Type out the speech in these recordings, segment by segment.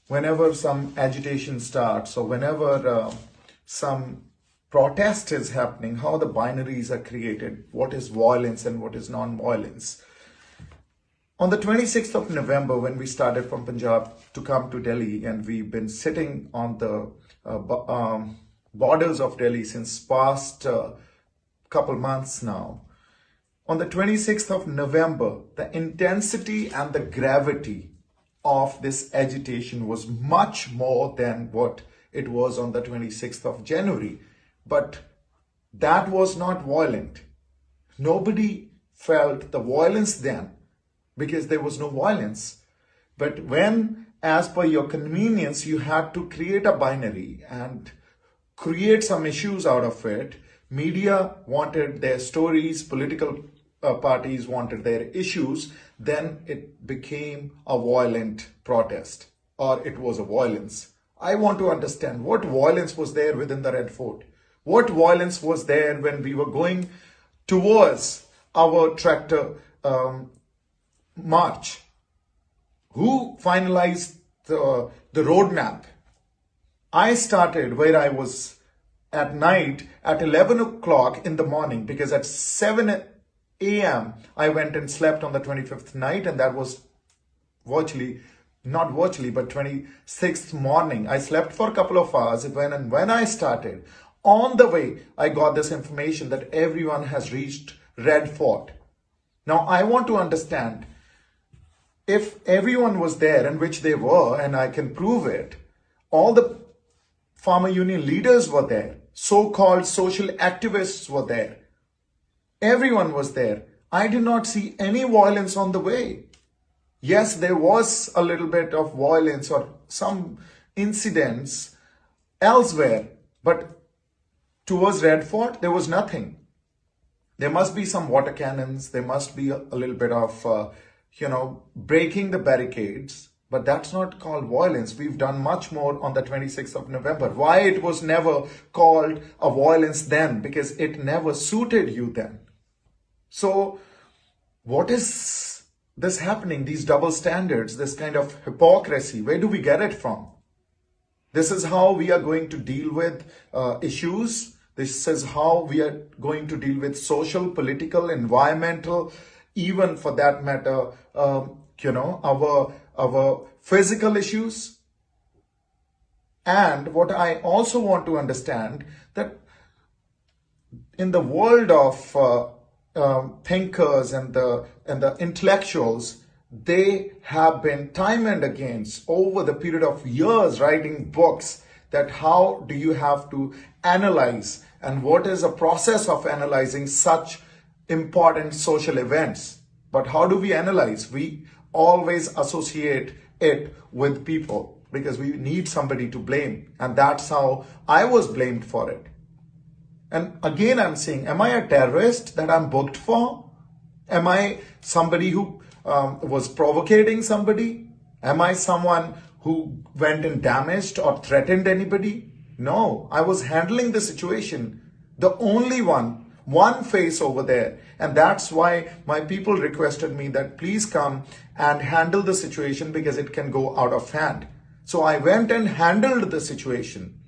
whenever some agitation starts or whenever some protest is happening, how the binaries are created, what is violence and what is non-violence. On the 26th of November, when we started from Punjab to come to Delhi, and we've been sitting on the borders of Delhi since past couple months now. On the 26th of November, the intensity and the gravity of this agitation was much more than what it was on the 26th of January. But that was not violent. Nobody felt the violence then because there was no violence. But when, as per your convenience, you had to create a binary and create some issues out of it, media wanted their stories, political parties wanted their issues, then it became a violent protest, or it was a violence. I want to understand what violence was there within the Red Fort. What violence was there when we were going towards our tractor march? Who finalized the roadmap? I started where I was at night at 11 o'clock in the morning, because at 7 a.m. I went and slept on the 25th night, and that was not virtually, but 26th morning. I slept for a couple of hours when I started. On the way, I got this information that everyone has reached Red Fort. Now, I want to understand, if everyone was there, and which they were, and I can prove it, all the farmer union leaders were there, so-called social activists were there. Everyone was there. I did not see any violence on the way. Yes, there was a little bit of violence or some incidents elsewhere, but towards Red Fort, there was nothing. There must be some water cannons. There must be a little bit of, breaking the barricades. But that's not called violence. We've done much more on the 26th of November. Why it was never called a violence then? Because it never suited you then. So what is this happening? These double standards, this kind of hypocrisy, where do we get it from? This is how we are going to deal with issues. This is how we are going to deal with social, political, environmental, even for that matter, our physical issues. And what I also want to understand, that in the world of thinkers and the intellectuals, they have been time and again over the period of years writing books that how do you have to analyze and what is the process of analyzing such important social events. But how do we analyze? We always associate it with people because we need somebody to blame. And that's how I was blamed for it. And again, I'm saying, am I a terrorist that I'm booked for? Am I somebody who was provocating somebody? Am I someone who went and damaged or threatened anybody? No, I was handling the situation. The only one face over there. And that's why my people requested me that please come and handle the situation because it can go out of hand. So I went and handled the situation.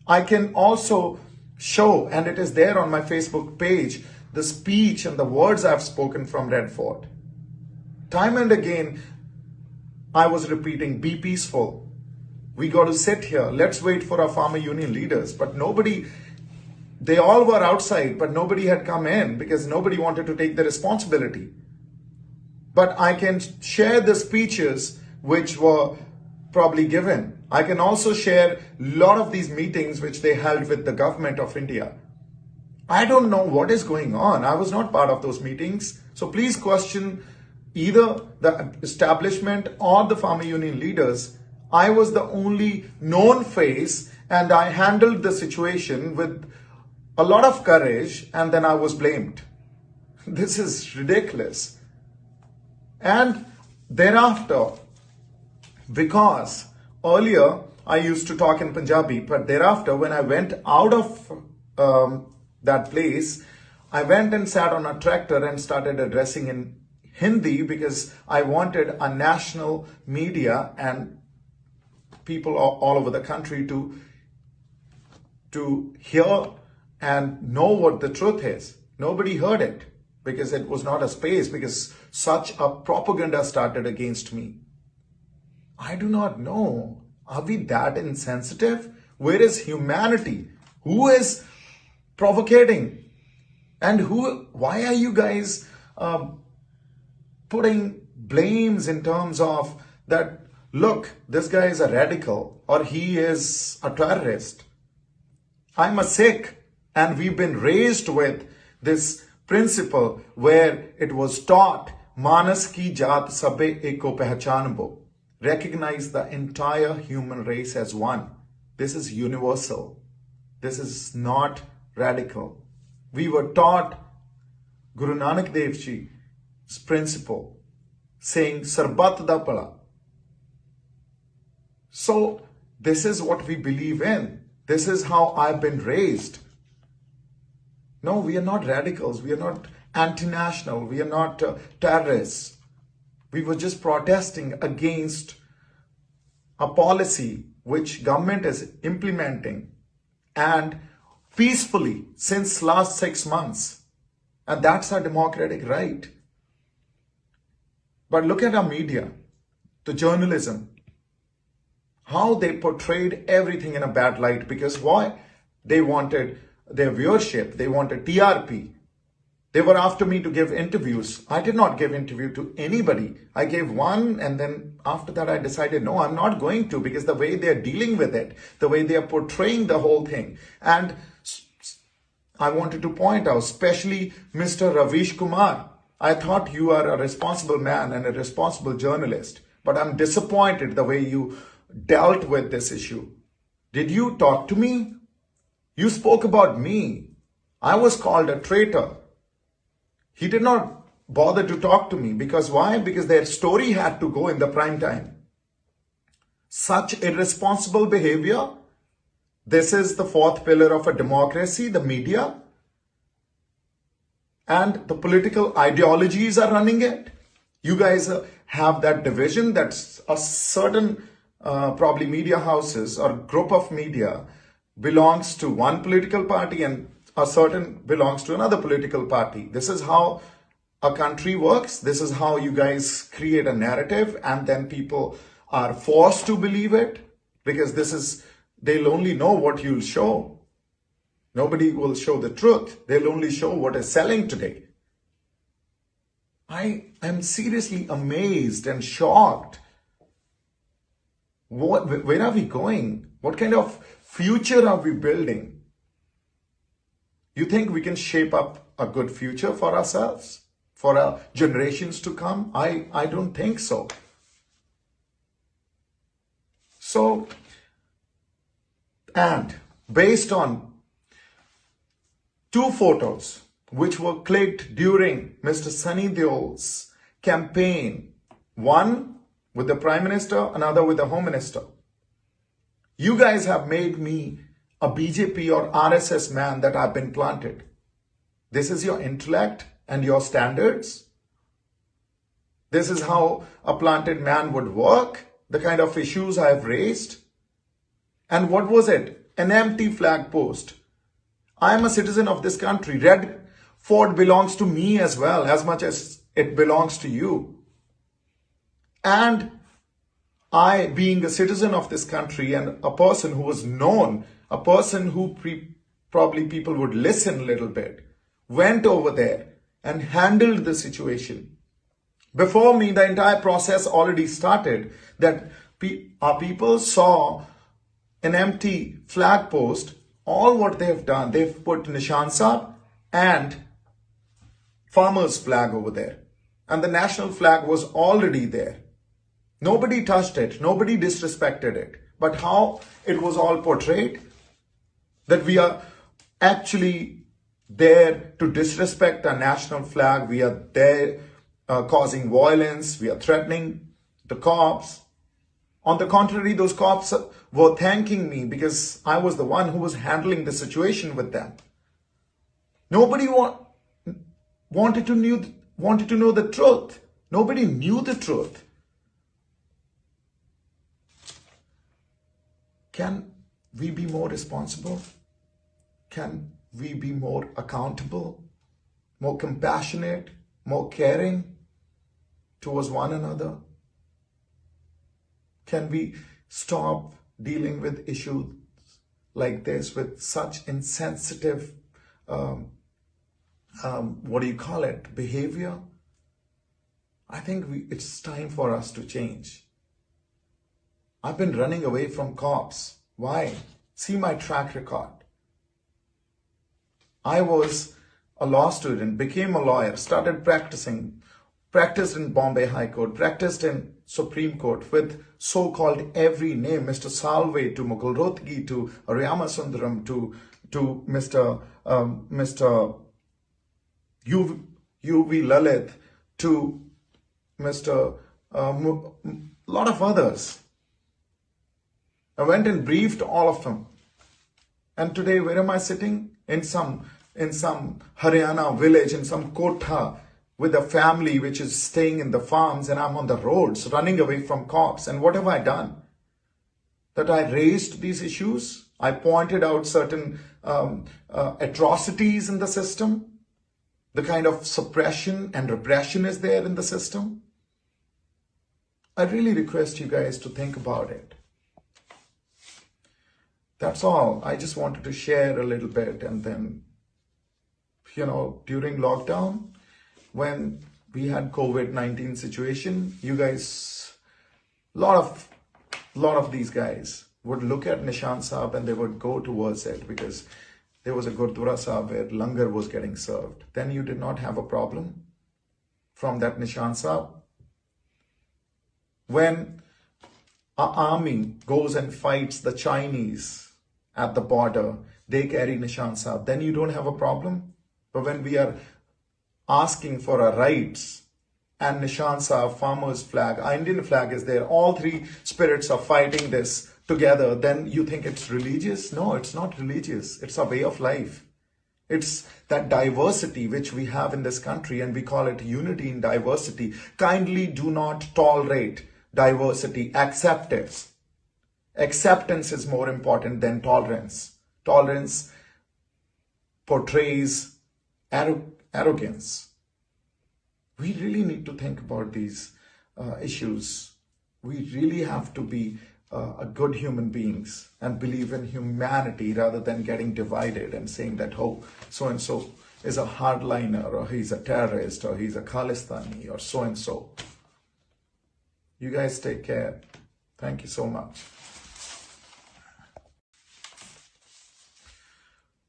I can also show, and it is there on my Facebook page, the speech and the words I've spoken from Red Fort. Time and again, I was repeating, be peaceful. We got to sit here. Let's wait for our farmer union leaders. But nobody, they all were outside, but nobody had come in because nobody wanted to take the responsibility. But I can share the speeches which were probably given. I can also share a lot of these meetings which they held with the government of India. I don't know what is going on. I was not part of those meetings. So please question either the establishment or the farmer union leaders. I was the only known face and I handled the situation with a lot of courage, and then I was blamed. This is ridiculous. And thereafter, because earlier I used to talk in Punjabi, but thereafter when I went out of that place, I went and sat on a tractor and started addressing in Hindi because I wanted a national media and people all over the country to hear and know what the truth is. Nobody heard it because it was not a space, because such a propaganda started against me. I do not know. Are we that insensitive? Where is humanity? Who is provocating? And why are you guys putting blames in terms of that, look, this guy is a radical or he is a terrorist? I'm a Sikh, and we've been raised with this principle where it was taught, Manas ki jaat sabbe eko pehchanbo. Recognize the entire human race as one. This is universal. This is not radical. We were taught Guru Nanak Dev Ji's principle, saying Sarbat da Pala. So this is what we believe in. This is how I've been raised. No, we are not radicals. We are not anti-national. We are not terrorists. We were just protesting against a policy which government is implementing, and peacefully since last 6 months. And that's our democratic right. But look at our media, the journalism, how they portrayed everything in a bad light. Because why? They wanted their viewership. They wanted TRP. They were after me to give interviews. I did not give interview to anybody. I gave one, and then after that I decided, no, I'm not going to, because the way they're dealing with it, the way they are portraying the whole thing. And I wanted to point out, especially Mr. Ravish Kumar, I thought you are a responsible man and a responsible journalist, but I'm disappointed the way you dealt with this issue. Did you talk to me? You spoke about me. I was called a traitor. He did not bother to talk to me. Because why? Because their story had to go in the prime time. Such irresponsible behavior. This is the fourth pillar of a democracy, the media. And the political ideologies are running it. You guys have that division, that's a certain probably media houses or group of media belongs to one political party and a certain belongs to another political party. This is how a country works. This is how you guys create a narrative, and then people are forced to believe it, because they'll only know what you'll show. Nobody will show the truth. They'll only show what is selling today. I am seriously amazed and shocked. Where are we going? What kind of future are we building? You think we can shape up a good future for ourselves, for our generations to come? I don't think so. So, and based on 2 photos which were clicked during Mr. Sunny Deol's campaign, one with the Prime Minister, another with the Home Minister. You guys have made me a BJP or RSS man that I've been planted. This is your intellect and your standards. This is how a planted man would work, the kind of issues I have raised. And what was it? An empty flag post. I am a citizen of this country. Red Fort belongs to me as well, as much as it belongs to you. And I, being a citizen of this country and a person who was known, a person who probably people would listen a little bit, went over there and handled the situation. Before me, the entire process already started, that our people saw an empty flag post. All what they have done, they've put Nishan Saab and farmer's flag over there. And the national flag was already there. Nobody touched it. Nobody disrespected it. But how it was all portrayed, that we are actually there to disrespect the national flag. We are there causing violence. We are threatening the cops. On the contrary, those cops were thanking me because I was the one who was handling the situation with them. Nobody wanted to know the truth. Nobody knew the truth. Can we be more responsible? Can we be more accountable, more compassionate, more caring towards one another? Can we stop dealing with issues like this with such insensitive, behavior? I think it's time for us to change. I've been running away from cops. Why? See my track record. I was a law student, became a lawyer, started practicing, practiced in Bombay High Court, practiced in Supreme Court with so-called every name, Mr. Salve to Mukul Rohtgi to Aryama Sundaram to Mr. U.V. Lalit to Mr. Lot of others. I went and briefed all of them. And today, where am I sitting? In some Haryana village, in some kotha, with a family which is staying in the farms, and I'm on the roads running away from cops. And what have I done? That I raised these issues. I pointed out certain atrocities in the system. The kind of suppression and repression is there in the system. I really request you guys to think about it. That's all. I just wanted to share a little bit. And then, during lockdown, when we had COVID-19 situation, you guys, lot of these guys would look at Nishan Sahib and they would go towards it because there was a Gurdwara Sahib where langar was getting served. Then you did not have a problem from that Nishan Sahib. When our army goes and fights the Chinese at the border, they carry Nishan Sahib, then you don't have a problem. But when we are asking for our rights and Nishan Sahib, farmer's flag, our Indian flag is there, all three spirits are fighting this together, then you think it's religious? No, it's not religious. It's a way of life. It's that diversity which we have in this country, and we call it unity in diversity. Kindly do not tolerate diversity. Accept it. Acceptance is more important than tolerance. Tolerance portrays arrogance. We really need to think about these issues. We really have to be a good human beings and believe in humanity rather than getting divided and saying that, oh, so-and-so is a hardliner, or he's a terrorist, or he's a Khalistani, or so-and-so. You guys take care. Thank you so much.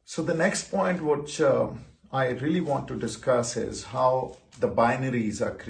So the next point which I really want to discuss is how the binaries are created.